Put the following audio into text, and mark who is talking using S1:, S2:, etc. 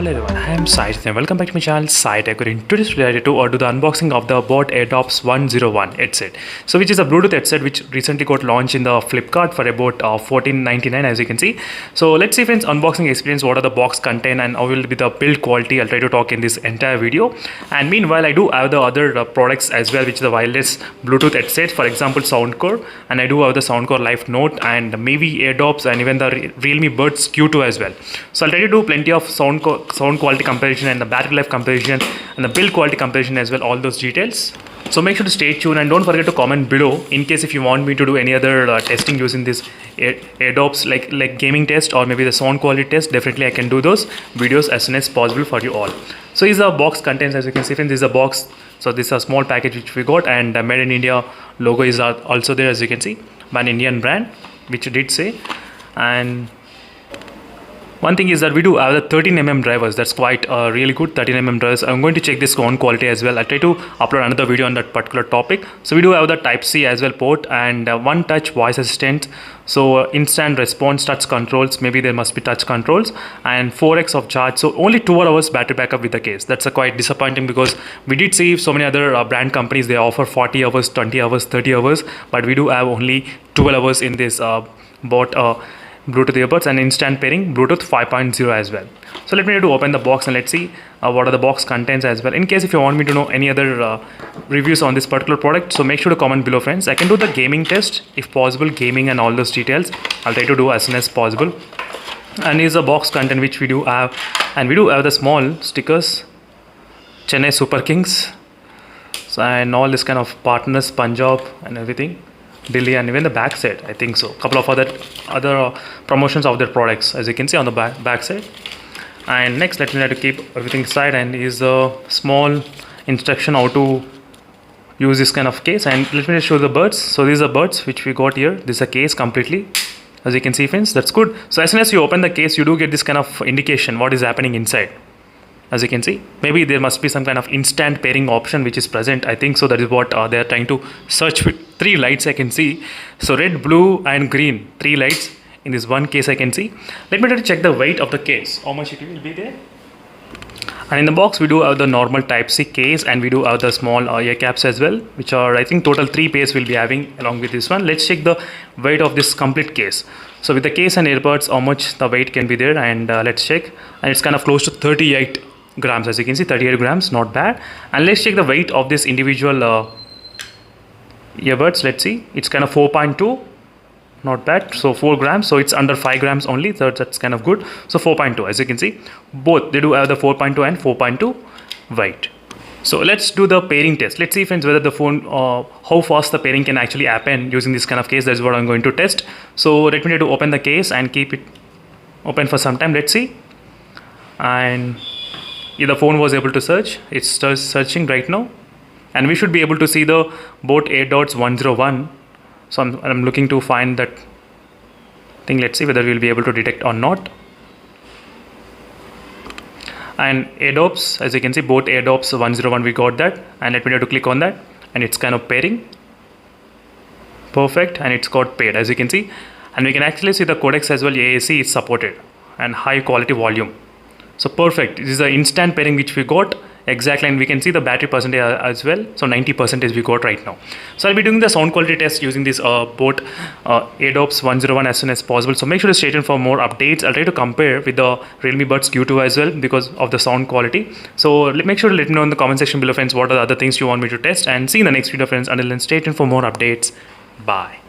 S1: Hello everyone, I am Sai and welcome back to my channel Sai Tech. In today's video to do the unboxing of the bought Airdopes 101 headset. So which is a Bluetooth headset which recently got launched in the Flipkart for about $14.99 as you can see. So let's see friends, unboxing experience, what are the box content and how will be the build quality. I'll try to talk in this entire video. And meanwhile I do have the other products as well, which is the wireless Bluetooth headset, for example Soundcore, and I do have the Soundcore Life Note and maybe Airdopes and even the Realme Buds Q2 as well. So I'll try to do plenty of sound quality comparison and the battery life comparison and the build quality comparison as well, all those details. So make sure to stay tuned and don't forget to comment below in case if you want me to do any other testing using this Airdopes like gaming test or maybe the sound quality test. Definitely I can do those videos as soon as possible for you all. So here's the box contents. As you can see friends, this is a box. So this is a small package which we got, and the Made in India logo is also there, as you can see, by an Indian brand, which it did say. And one thing is that we do have the 13mm drivers. That's quite really good, 13mm drivers. I'm going to check this sound quality as well. I'll try to upload another video on that particular topic. So we do have the Type-C as well port and one touch voice assistant. So instant response touch controls, maybe there must be touch controls, and 4x of charge. So only 12 hours battery backup with the case. That's quite disappointing because we did see so many other brand companies, they offer 40 hours, 20 hours, 30 hours, but we do have only 12 hours in this bought Bluetooth earbuds and instant pairing Bluetooth 5.0 as well. So let me try to open the box and let's see what are the box contents as well. In case if you want me to know any other reviews on this particular product, so make sure to comment below friends. I can do the gaming test if possible, gaming and all those details I'll try to do as soon as possible. And here's the box content which we do have, and we do have the small stickers, Chennai Super Kings, so, and all this kind of partners, Punjab and everything, Delhi, and even the back side, I think so. A couple of other promotions of their products, as you can see on the back side. And next, let me try to keep everything aside, and is a small instruction how to use this kind of case. And let me just show the buds. So these are buds which we got here. This is a case completely, as you can see friends. That's good. So as soon as you open the case, you do get this kind of indication what is happening inside. As you can see, maybe there must be some kind of instant pairing option which is present. I think so. That is what they are trying to search with. 3 lights I can see. So red, blue and green, 3 lights in this one case I can see. Let me try to check the weight of the case, how much it will be there. And in the box we do have the normal Type-C case, and we do have the small ear caps as well, which are I think total 3 pairs we'll be having along with this one. Let's check the weight of this complete case. So with the case and earbuds, how much the weight can be there, and let's check. And it's kind of close to 38 grams, as you can see, 38 grams, not bad. And let's check the weight of this individual earbuds. Let's see, it's kind of 4.2, not bad. So 4 grams, so it's under 5 grams only, so that's kind of good. So 4.2, as you can see, both they do have the 4.2 and 4.2 weight. So let's do the pairing test. Let's see friends whether the phone how fast the pairing can actually happen using this kind of case. That's what I'm going to test. So let me try to open the case and keep it open for some time. Let's see. And yeah, the phone was able to search. It's searching right now, and we should be able to see the both Airdopes 101. So I'm looking to find that thing. Let's see whether we'll be able to detect or not. And Airdopes, as you can see, both Airdopes 101 we got that, and let me try to click on that, and it's kind of pairing. Perfect, and it's got paired, as you can see, and we can actually see the codecs as well. AAC is supported and high quality volume. So perfect. This is the instant pairing which we got exactly, and we can see the battery percentage as well. So 90% we got right now. So I'll be doing the sound quality test using this both Airdopes 101 as soon as possible. So make sure to stay tuned for more updates. I'll try to compare with the Realme Buds Q2 as well because of the sound quality. So make sure to let me know in the comment section below friends what are the other things you want me to test, and see you in the next video friends. Until then, stay tuned for more updates. Bye.